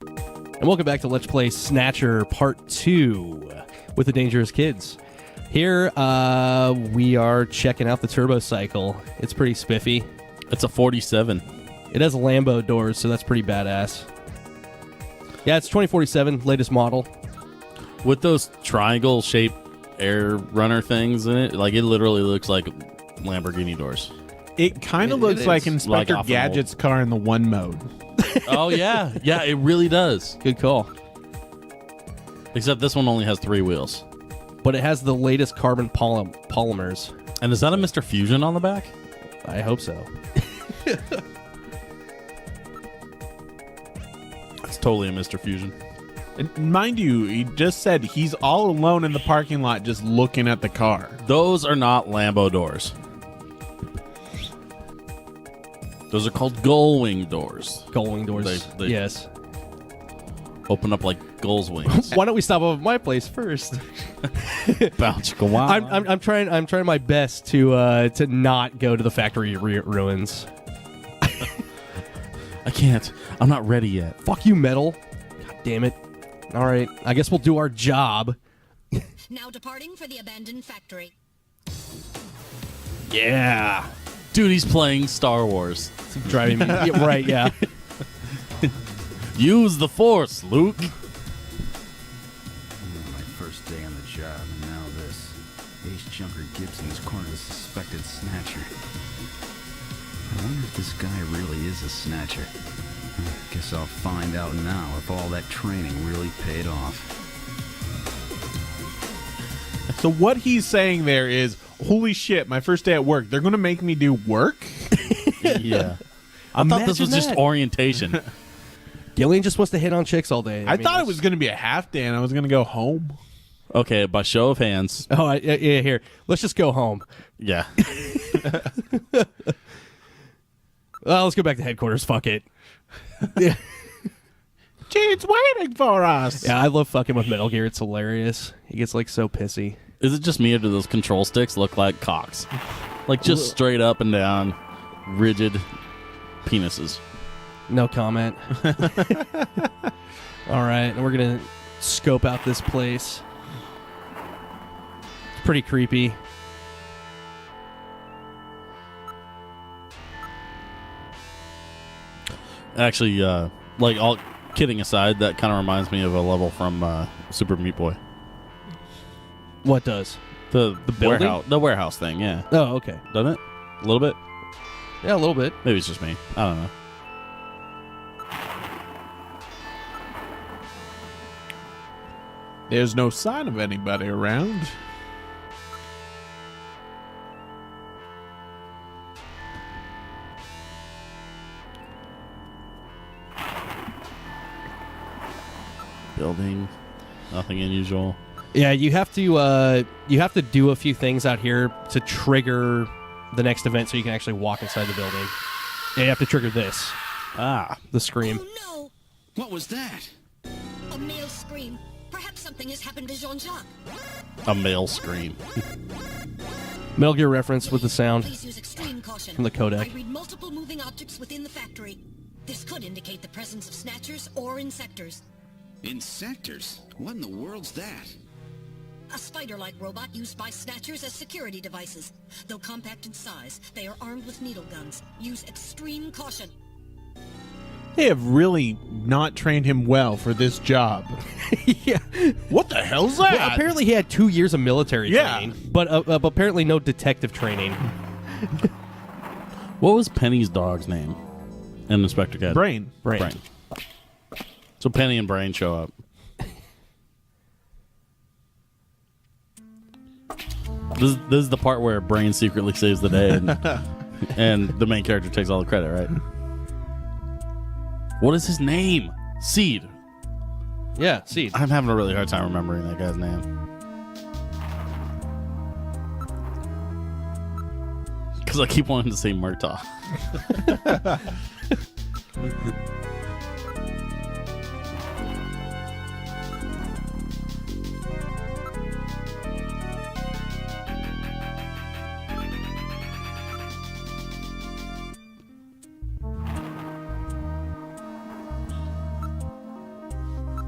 And welcome back to Let's Play Snatcher Part 2 with the Dangerous Kids. Here, we are checking out the turbo cycle. It's pretty spiffy. It's a 47. It has Lambo doors, so that's pretty badass. Yeah, it's 2047, latest model. With those triangle-shaped air runner things in it, like it literally looks like Lamborghini doors. It kind of looks like Inspector Like Gadget's car in the one mode. Oh, yeah. Yeah, it really does. Good call. Except this one only has 3 wheels. But it has the latest carbon polymers. And is that a Mr. Fusion on the back? I hope so. It's totally a Mr. Fusion. And mind you, he just said he's all alone in the parking lot just looking at the car. Those are not Lambo doors. Those are called gull-wing doors. Gull-wing doors. They yes. Open up like gull's wings. Why don't we stop over at my place first? Bounce, go on. I'm trying my best to not go to the factory ruins. I can't. I'm not ready yet. Fuck you, metal. God damn it. All right, I guess we'll do our job. Now departing for the abandoned factory. Yeah. Dude, he's playing Star Wars. It's driving me. Yeah, right, yeah. Use the Force, Luke. My first day on the job, and now this. Ace Junker Gibson has cornered a suspected snatcher. I wonder if this guy really is a snatcher. Guess I'll find out now if all that training really paid off. So what he's saying there is, holy shit, my first day at work, they're going to make me do work? Yeah. I thought this was just that. orientation. Gillian just wants to hit on chicks all day. I thought it was going to be a half day and I was going to go home. Okay, by show of hands. Oh, yeah, here. Let's just go home. Yeah. Well, let's go back to headquarters. Fuck it. Yeah. It's waiting for us. Yeah, I love fucking with Metal Gear. It's hilarious. He gets like so pissy. Is it just me or do those control sticks look like cocks? Like just straight up and down, rigid penises. No comment. All right, and we're gonna scope out this place. It's pretty creepy. Actually, like all kidding aside, that kind of reminds me of a level from Super Meat Boy. What does? The building? warehouse thing, yeah. Oh, okay. Doesn't it? A little bit? Yeah, a little bit. Maybe it's just me. I don't know. There's no sign of anybody around. Building. Nothing unusual. Yeah, you have to do a few things out here to trigger the next event, so you can actually walk inside the building. Yeah, you have to trigger this. The scream. Oh What was that? no! A male scream. Perhaps something has happened to Jean-Jacques. A male scream. Metal Gear reference with the sound Please use extreme caution. from the codec. I read multiple moving objects within the factory. This could indicate the presence of snatchers or insectors. Insectors? What in the world's that? A spider-like robot used by snatchers as security devices. Though compact in size, they are armed with needle guns. Use extreme caution. They have really not trained him well for this job. Yeah. What the hell's that? Well, apparently he had 2 years of military Yeah. training, but apparently no detective training. What was Penny's dog's name in Inspector Gadget? Brain. Brain. So Penny and Brain show up. This is the part where Brain secretly saves the day and the main character takes all the credit, right? What is his name? Seed. Yeah, see. I'm having a really hard time remembering that guy's name. Because I keep wanting to say Murtaugh.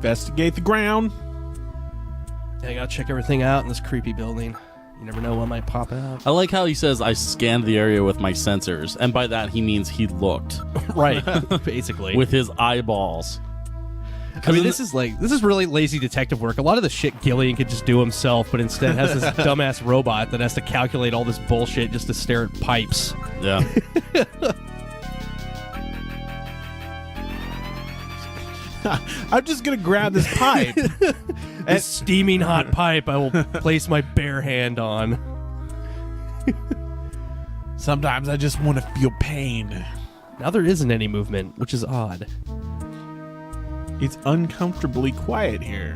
Investigate the ground. I gotta check everything out in this creepy building. You never know what might pop out. I like how he says, I scanned the area with my sensors. And by that, he means he looked. Right, basically. With his eyeballs. I mean, this is really lazy detective work. A lot of the shit Gillian could just do himself, but instead has this dumbass robot that has to calculate all this bullshit just to stare at pipes. Yeah. I'm just going to grab this pipe. This steaming hot pipe I will place my bare hand on. Sometimes I just want to feel pain. Now there isn't any movement, which is odd. It's uncomfortably quiet here.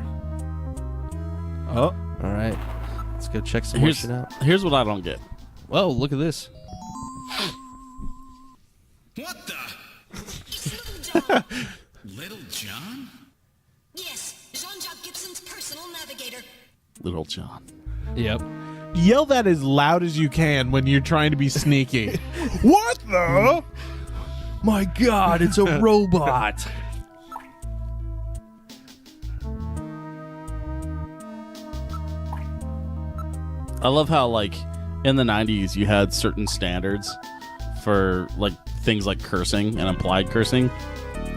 Oh. All right. Let's go check some more shit out. Here's what I don't get. Whoa, look at this. What the? Little John? Yes, Jean-Jacques Gibson's personal navigator. Little John. Yep. Yell that as loud as you can when you're trying to be sneaky. What the? My God, it's a robot. I love how, like, in the 90s, you had certain standards for, like, things like cursing and implied cursing.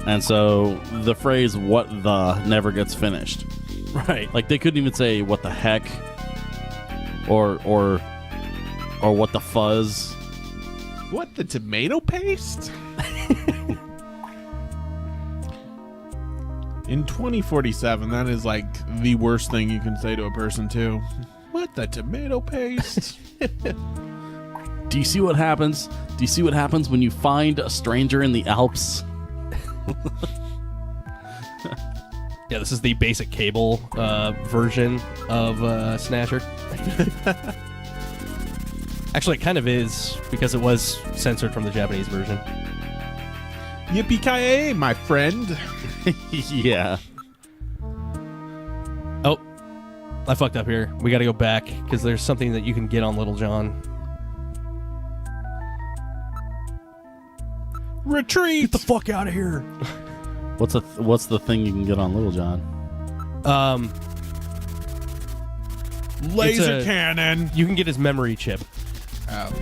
And so the phrase, what the, never gets finished. Right. Like, they couldn't even say, what the heck, or what the fuzz. What, the tomato paste? In 2047, that is like the worst thing you can say to a person, too. What, the tomato paste? Do you see what happens? Do you see what happens when you find a stranger in the Alps? Yeah, this is the basic cable version of Snatcher. Actually, it kind of is, because it was censored from the Japanese version. Yippee-ki-yay, my friend. Yeah. Oh, I fucked up here. We gotta go back, because there's something that you can get on Little John. Retreat! Get the fuck out of here! What's the thing you can get on Little John? Laser cannon. You can get his memory chip. Oh.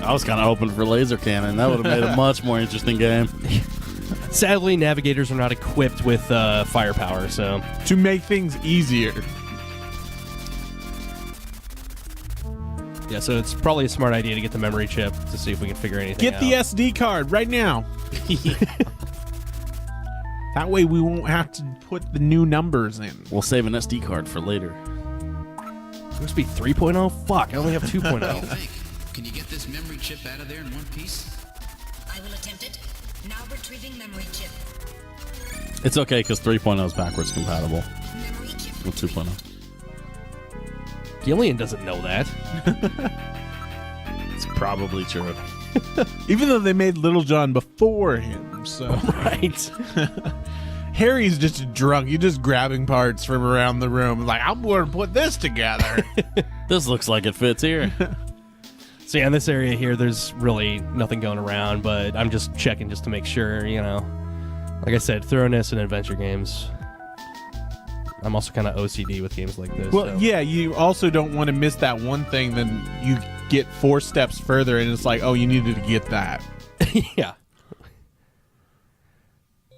I was kind of hoping for laser cannon. That would have made a much more interesting game. Sadly, navigators are not equipped with firepower, so... To make things easier. Yeah, so it's probably a smart idea to get the memory chip to see if we can figure anything Get out. the SD card right now. That way we won't have to put the new numbers in. We'll save an SD card for later. It must be 3.0? Fuck, I only have 2.0. What do you think? Can you get this memory chip out of there in one piece? I will attempt it. Now retrieving memory chip. It's okay, because 3.0 is backwards compatible Memory chip. with 2.0. Gillian doesn't know that. It's probably true. Even though they made Little John before him, so... Right. Harry's just a drunk. He's just grabbing parts from around the room. Like, I'm going to put this together. This looks like it fits here. So yeah, in this area here, there's really nothing going around, but I'm just checking just to make sure, you know. Like I said, thoroughness in adventure games. I'm also kind of OCD with games like this. Well, so. yeah, you also don't want to miss that one thing. Then you get 4 steps further, and it's like, oh, you needed to get that. Yeah.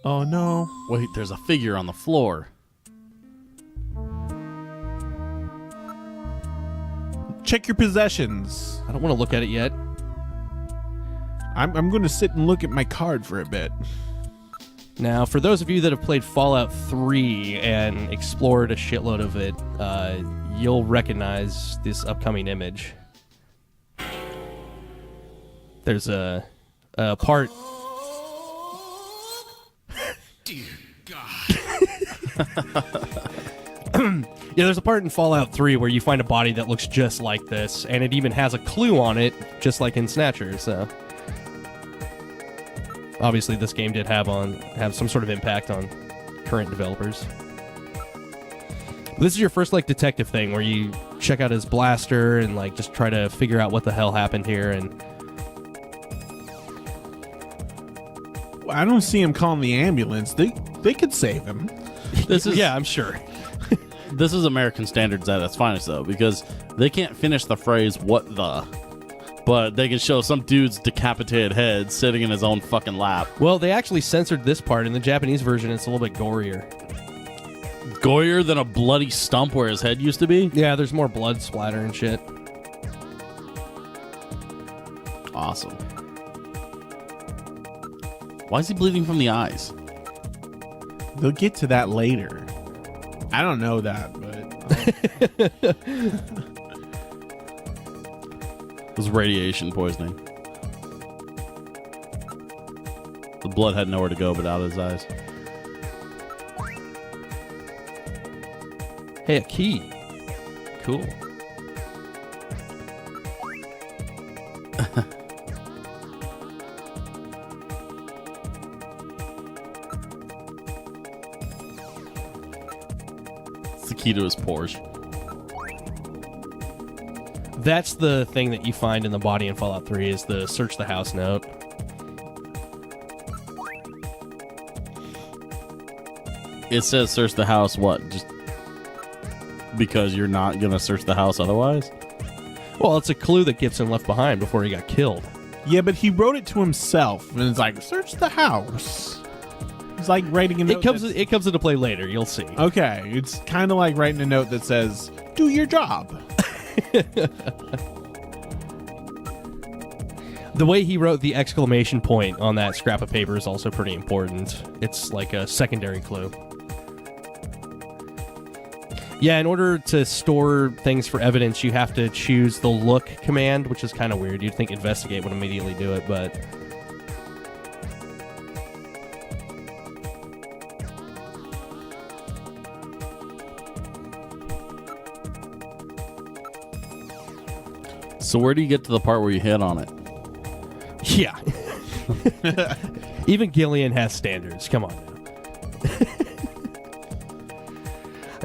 Oh, no. Wait, there's a figure on the floor. Check your possessions. I don't want to look at it yet. I'm going to sit and look at my card for a bit. Now, for those of you that have played Fallout 3 and explored a shitload of it, you'll recognize this upcoming image. There's a part... Dear God. Yeah, there's a part in Fallout 3 where you find a body that looks just like this, and it even has a clue on it, just like in Snatcher, so... Obviously, this game did have some sort of impact on current developers. This is your first, like, detective thing, where you check out his blaster and, like, just try to figure out what the hell happened here, and... I don't see him calling the ambulance. They could save him. This is Yeah, I'm sure. This is American standards at its finest, though, because they can't finish the phrase "what the," but they can show some dude's decapitated head sitting in his own fucking lap. Well, they actually censored this part. In the Japanese version, it's a little bit gorier. Gorier than a bloody stump where his head used to be. Yeah, there's more blood splatter and shit. Awesome. Why is he bleeding from the eyes? They'll get to that later. I don't know that, but It was radiation poisoning. The blood had nowhere to go but out of his eyes. Hey, a key. Cool. It's the key to his Porsche. That's the thing that you find in the body in Fallout 3 is the search the house note. It says search the house, what? Just because you're not going to search the house otherwise? Well, it's a clue that Gibson left behind before he got killed. yeah, but he wrote it to himself, and it's like, search the house. It's like writing a note. It comes into play later. You'll see. Okay, it's kind of like writing a note that says, "Do your job." The way he wrote the exclamation point on that scrap of paper is also pretty important. It's like a secondary clue. Yeah, in order to store things for evidence, you have to choose the look command, which is kind of weird. You'd think investigate would immediately do it, but... So where do you get to the part where you hit on it? Yeah. Even Gillian has standards. Come on now.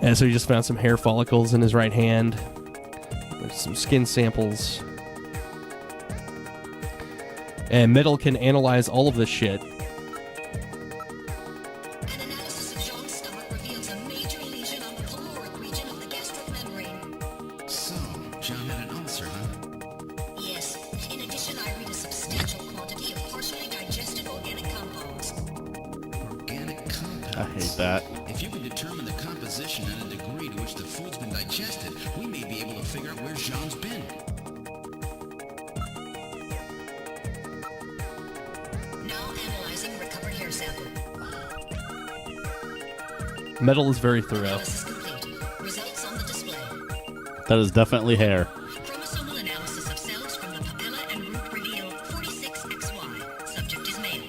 And so he just found some hair follicles in his right hand. There's some skin samples. And Metal can analyze all of this shit. An analysis of Jean's stomach reveals a major lesion on the caloric region of the gastric membrane. So, John had an ulcer, huh? Yes. In addition, I read a substantial quantity of partially digested organic compounds. Organic compounds. I hate that. If you can determine the composition and the degree to which the food's been digested, we may be able to figure out where Jean's been. Now analyzing recovered hair sample. Metal is very thorough. Analysis complete. Results on the display. That is definitely hair. Chromosomal analysis of cells from the papilla and root reveal 46XY. Subject is male.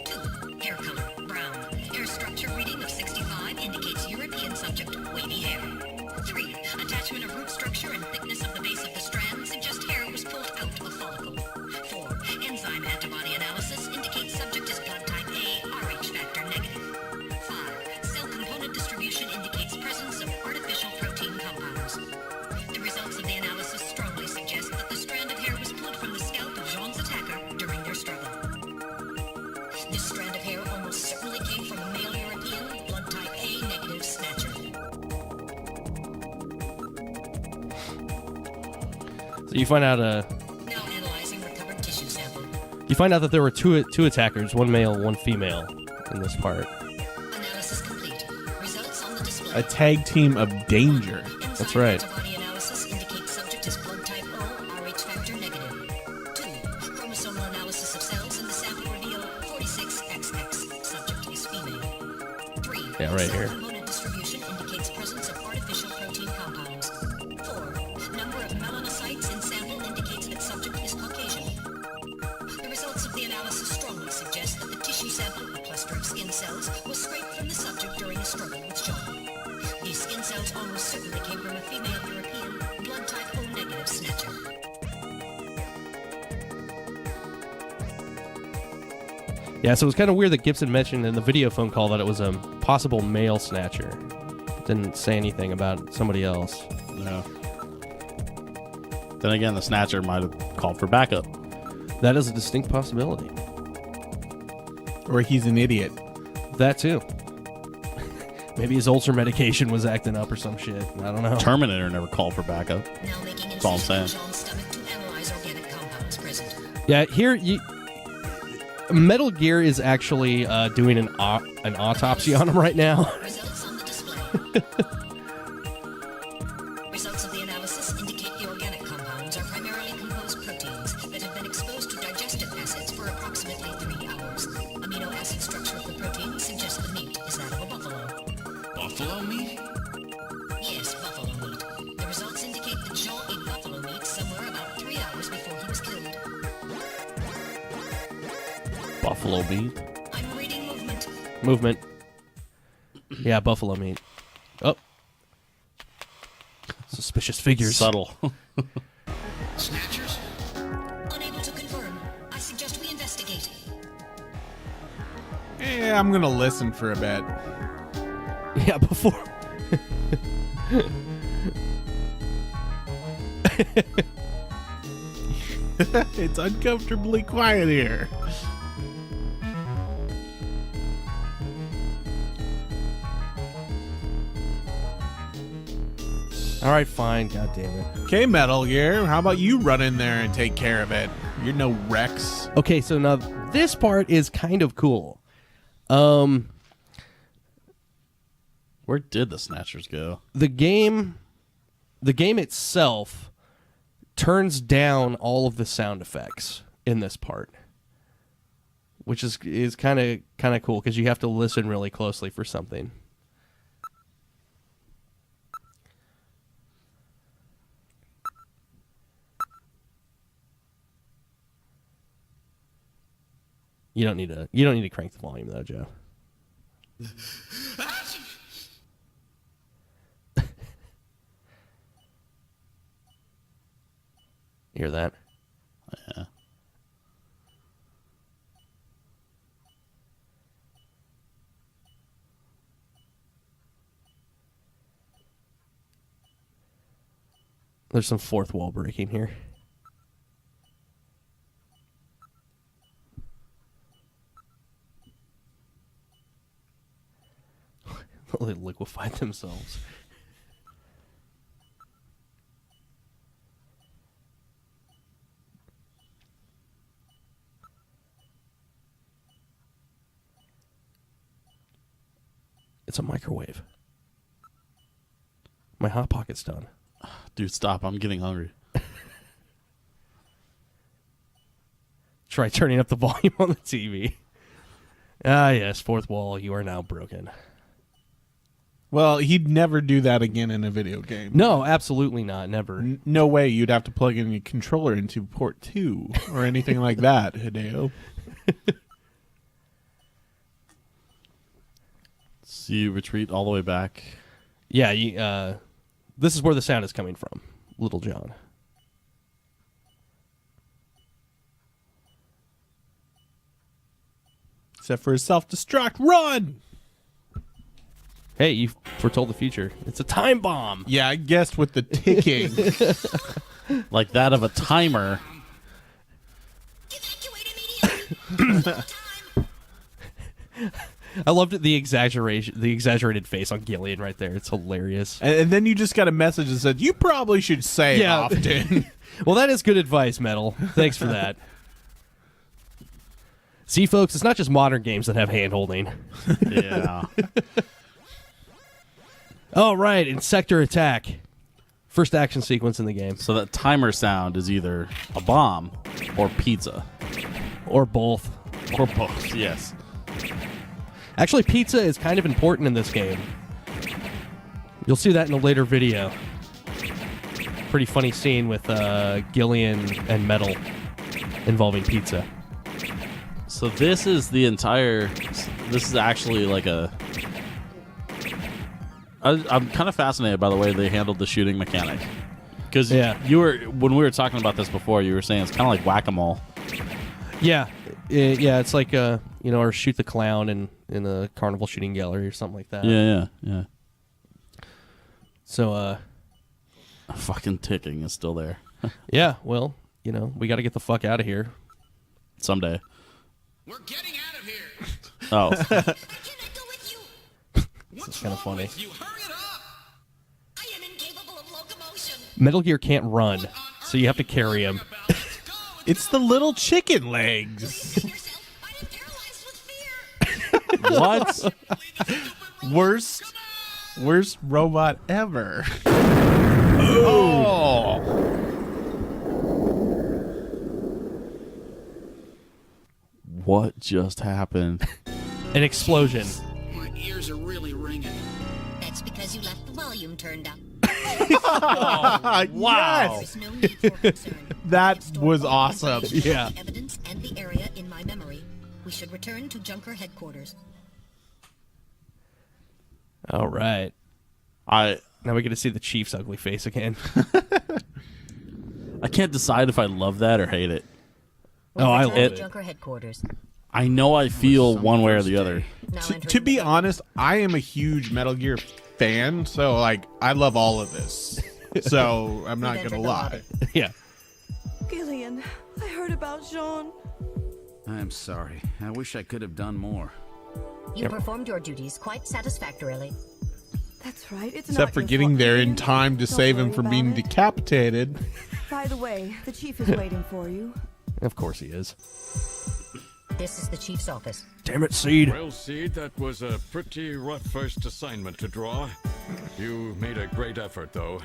2. Hair color, brown. Hair structure reading of 65 indicates European subject, wavy hair. 3. Attachment of root structure and thickness of the base of the strand suggest hair was pulled out of follicle. 4. Enzyme antibody analysis indicates subject is blood type A, Rh factor negative. 5. Cell component distribution indicates presence of artificial protein compounds. The results of the analysis strongly suggest that the strand of hair was pulled from the scalp of Jean's attacker during their struggle. This strand of hair almost certainly came from a male European, blood type A negative Snatcher. So you find out Now analyzing recovered tissue sample. that there were two attackers, one male, one female, in this part. Analysis complete. Results on the display. A tag team of danger. That's right. Antibody analysis indicates subject is blood type O, Rh factor negative. 2. Chromosomal analysis of cells in the sample reveal 46XX. Subject is female. 3. Yeah, right Cell here. component distribution indicates presence of artificial protein compounds. 4. Number of melanocytes in sample indicates that subject is Caucasian. The results of the analysis strongly suggest that the tissue sample, a cluster of skin cells, was scraped from the subject during a struggle with Jean. These skin cells almost certainly came from a female European, blood type O negative Snatcher. Yeah, so it was kind of weird that Gibson mentioned in the video phone call that it was a possible male Snatcher. Didn't say anything about somebody else. No. Then again, the Snatcher might have called for backup. That is a distinct possibility. Or he's an idiot. That too. Maybe his ulcer medication was acting up or some shit. I don't know. Terminator never called for backup. Now making That's all I'm incision in saying. John's stomach to analyze organic compounds present. Yeah, here Metal Gear is actually doing an autopsy on him right now. Results on the display. Results of the analysis indicate the organic compounds are primarily composed proteins that have been exposed to digestive acids for approximately 3 hours. Amino acid structure of the protein suggests the meat is that of a buffalo. Buffalo meat? Yes, buffalo meat. The results indicate that Jean ate buffalo meat somewhere about 3 hours before he was killed. Buffalo meat. I'm reading movement. Movement. Yeah, buffalo meat. Oh. Suspicious figures. Subtle. Snatchers? Unable to confirm. I suggest we investigate. I'm gonna listen for a bit. Yeah, before. It's uncomfortably quiet here. All right, fine. God damn it. Okay, Metal Gear, how about you run in there and take care of it? You're no Rex. Okay, so now this part is kind of cool. Where did the Snatchers go? The game itself turns down all of the sound effects in this part, which is kind of cool because you have to listen really closely for something. You don't need to crank the volume though, Joe. Hear that? Yeah. There's some fourth wall breaking here. They liquefied themselves. It's a microwave. My Hot Pocket's done. Dude, stop. I'm getting hungry. Try turning up the volume on the TV. Ah, yes, fourth wall, you are now broken. Well, he'd never do that again in a video game. No, absolutely not. Never. No way you'd have to plug in your controller into port 2 or anything like that, Hideo. So you retreat all the way back. Yeah, this is where the sound is coming from, Little John. Except for his self-destruct. Run! Hey, you foretold the future. It's a time bomb. Yeah, I guessed with the ticking. Like that of a timer. Evacuate immediately. Time. I loved the exaggerated face on Gillian right there. It's hilarious. And then you just got a message that said, you probably should say it Yeah. often. Well, that is good advice, Metal. Thanks for that. See, folks, it's not just modern games that have hand-holding. Yeah. All right, Insector Attack. First action sequence in the game. So that timer sound is either a bomb or pizza. Or both. Or both, yes. Actually, pizza is kind of important in this game. You'll see that in a later video. Pretty funny scene with Gillian and Metal involving pizza. So this is the entire... This is actually like a... I'm kind of fascinated by the way they handled the shooting mechanic. Because when we were talking about this before, you were saying it's kind of like whack-a-mole. Yeah. Yeah, it's like, or shoot the clown in a carnival shooting gallery or something like that. Yeah. So, Fucking ticking is still there. yeah, well, we got to get the fuck out of here. Someday. We're getting out of here. Oh. Why can't I go with you? This is kind of funny. You hurry it up! I am incapable of locomotion. Metal Gear can't run, so you have to carry him. It's the little chicken legs. Save yourself. I am paralyzed with fear. Worst robot ever. Oh. What just happened? An explosion. My ears are really ringing. That's because you left the volume turned up. Wow. There's no need for concern. That I've stored was all the awesome. information, Yeah. the evidence and the area in my memory. We should return to Junker headquarters. All right. I Now we get to see the Chief's ugly face again. can't decide if I love that or hate it. We Oh, I return love to it. Junker headquarters. I know I feel one way or the other. Now To entering be the- honest, I am a huge Metal Gear fan, so like I love all of this. So I'm not We've gonna entered the lie. lobby. Yeah. Gillian, I heard about Jean. I'm sorry. I wish I could have done more. You performed your duties quite satisfactorily. That's right. It's Except not for your getting fault, there in Gillian. time to Don't save him worry from about being it. decapitated. By the way, the chief is waiting for you. Of course he is. This is the chief's office. Damn it, Seed. Well, Seed, that was a pretty rough first assignment to draw. You made a great effort, though.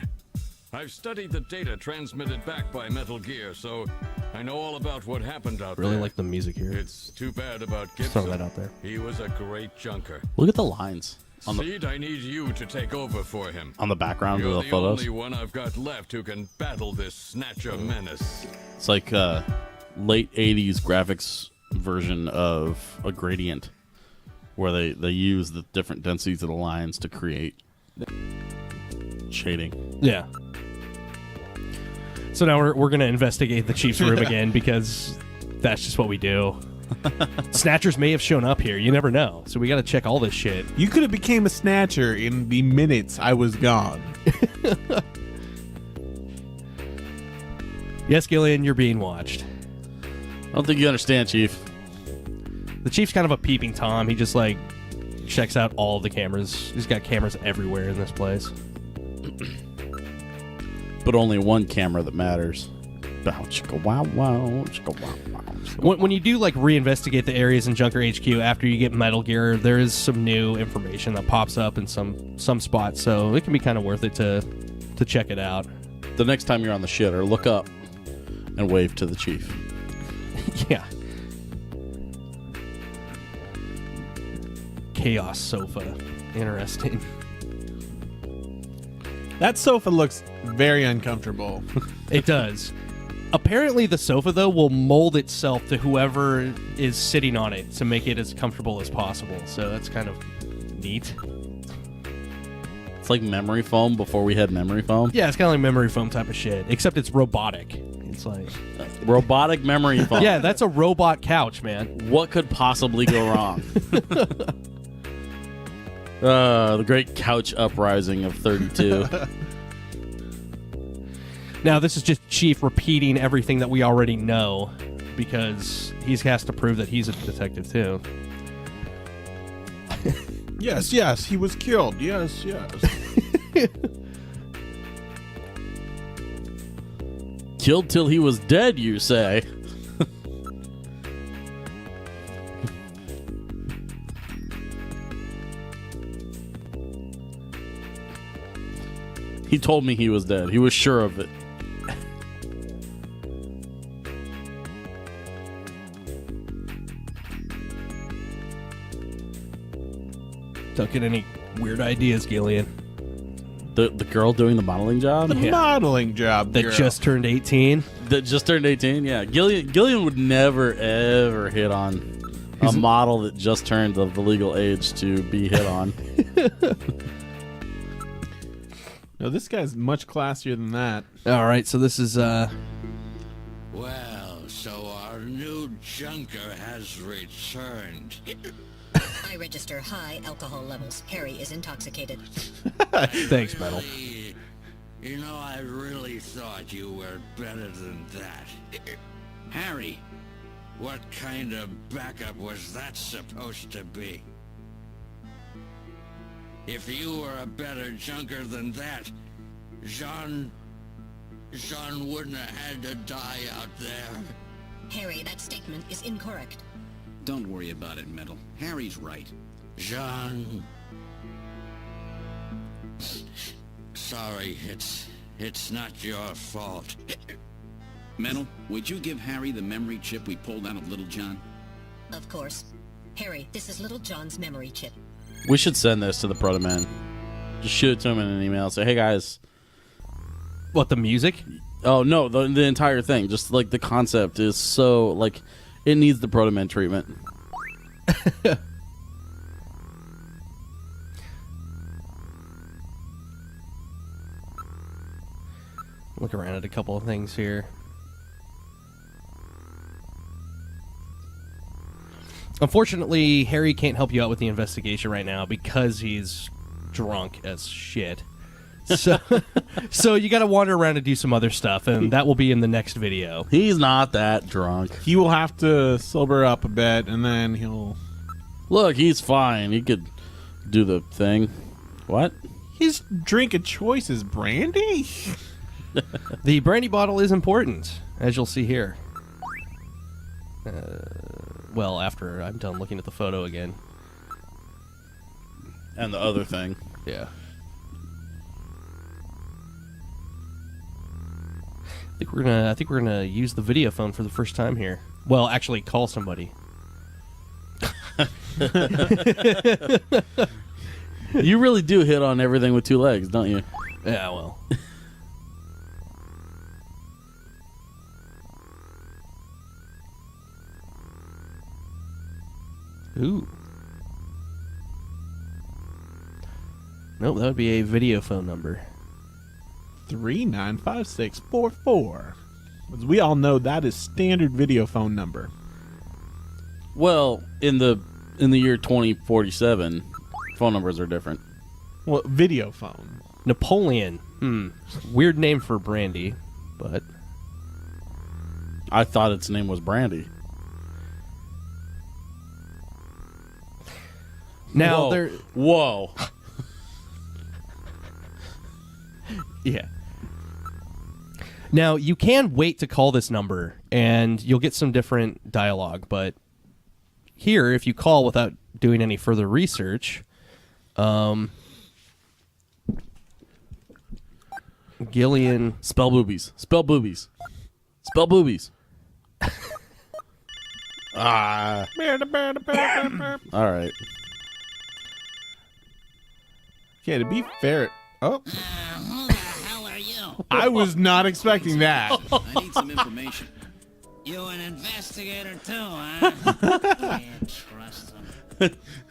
I've studied the data transmitted back by Metal Gear, so I know all about what happened out Really there. like the music here. It's too bad about Just throwing Gibson. that out there. He was a great junker. Look at the lines on the Seed, I need you to take over for him. background You're of the the photos. only one I've got left who can battle this Snatcher menace. It's like late 80s graphics version of a gradient where they use the different densities of the lines to create shading. Yeah. So now we're going to investigate the Chief's room again because that's just what we do. Snatchers may have shown up here. You never know. So we got to check all this shit. You could have became a snatcher in the minutes I was gone. Yes, Gillian, you're being watched. I don't think you understand, Chief. The Chief's kind of a peeping Tom. He just like checks out all the cameras. He's got cameras everywhere in this place. But only one camera that matters. Bow, chicka, wow, wow, chicka, wow, wow, chicka. When you do like reinvestigate the areas in Junker HQ after you get Metal Gear, there is some new information that pops up in some spots, so it can be kind of worth it to check it out. The next time you're on the shitter, look up and wave to the Chief. Yeah. Chaos sofa. Interesting. That sofa looks very uncomfortable. It does. Apparently the sofa though will mold itself to whoever is sitting on it to make it as comfortable as possible. So that's kind of neat. It's like memory foam before we had memory foam. Yeah, it's kind of like memory foam type of shit, except it's robotic. It's like Robotic memory foam. yeah, that's a robot couch, man. What could possibly go wrong? The great couch uprising of 32. Now, this is just Chief repeating everything that we already know because he has to prove that he's a detective, too. Yes, yes, he was killed. Yes, yes. Killed till he was dead, you say? He told me he was dead. He was sure of it. Don't get any weird ideas, Gillian. The girl doing the modeling job? The modeling job That girl. just turned 18. That just turned 18, yeah. Gillian would never, ever hit on a model that just turned of the legal age to be hit on. No, this guy's much classier than that. All right, so this is Well, so our new junker has returned. I register high alcohol levels. Harry is intoxicated. thanks, Metal. You know, I really thought you were better than that. Harry, what kind of backup was that supposed to be? If you were a better junker than that, Jean wouldn't have had to die out there. Harry, that statement is incorrect. Don't worry about it, Metal. Harry's right. Jean... Sorry, it's not your fault. Metal, would you give Harry the memory chip we pulled out of Little John? Of course. Harry, this is Little John's memory chip. We should send this to the Proto Man. Just shoot it to him in an email. Say, hey guys. What, the music? Oh no, the entire thing. Just like the concept is so like it needs the Proto Man treatment. Look around at a couple of things here. Unfortunately, Harry can't help you out with the investigation right now because he's drunk as shit. So, so you got to wander around and do some other stuff, and that will be in the next video. He's not that drunk. He will have to sober up a bit, and then he'll... Look, he's fine. He could do the thing. What? His drink of choice is brandy? The brandy bottle is important, as you'll see here. Well, after I'm done looking at the photo again. And the other thing. Yeah. I think we're gonna use the video phone for the first time here. Well, actually, call somebody. You really do hit on everything with two legs, don't you? Yeah, well. Ooh. Nope, that would be a video phone number. 395644. As we all know, that is standard video phone number. Well, in the year 2047, phone numbers are different. Well, video phone. Napoleon. Weird name for brandy, but I thought its name was Brandy. now Whoa. there. Whoa. Yeah. Now you can wait to call this number, and you'll get some different dialogue. But here, if you call without doing any further research, Gillian. Spell boobies. Spell boobies. Spell boobies. Ah. All right. Okay, to be fair... Oh, Who the hell are you? I was not expecting that. I need some information. You an investigator too, huh? Can't trust him.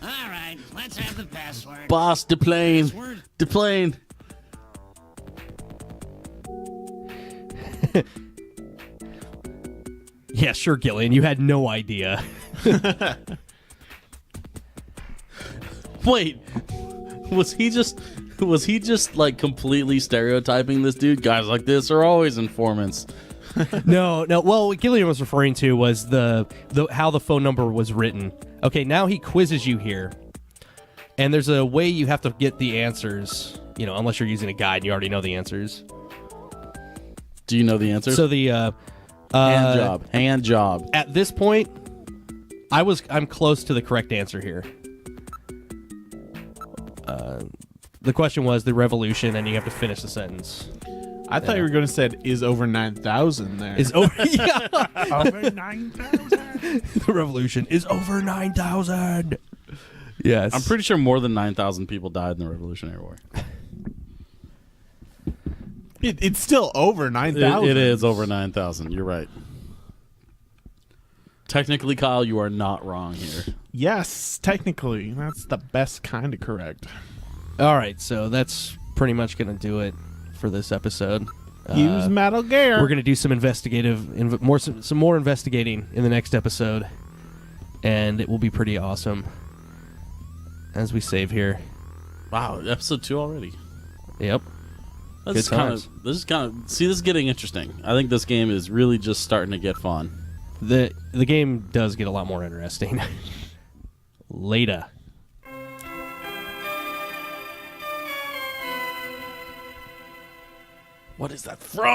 All right, let's have the password. Boss, deplane. Password? Deplane. Yeah, sure, Gillian. You had no idea. Wait. Was he just like completely stereotyping this dude? Guys like this are always informants. No. Well, what Gillian was referring to was the how the phone number was written. Okay, now he quizzes you here, and there's a way you have to get the answers. You know, unless you're using a guide and you already know the answers. Do you know the answer? So the hand job. At this point, I'm close to the correct answer here. The question was the revolution, and you have to finish the sentence. I thought you were going to say is over 9,000 there. Is over yeah. over 9,000. The revolution is over 9,000. Yes, I'm pretty sure more than 9,000 people died in the Revolutionary War. It's still over 9,000. It is over 9,000. You're right. Technically, Kyle, you are not wrong here. Yes, technically. That's the best kind of correct. All right, so that's pretty much going to do it for this episode. Use Metal Gear. We're going to do some some more investigating in the next episode, and it will be pretty awesome. As we save here. Wow, episode 2 already. Yep. This is kind of see, this is getting interesting. I think this game is really just starting to get fun. The game does get a lot more interesting. Later. What is that from?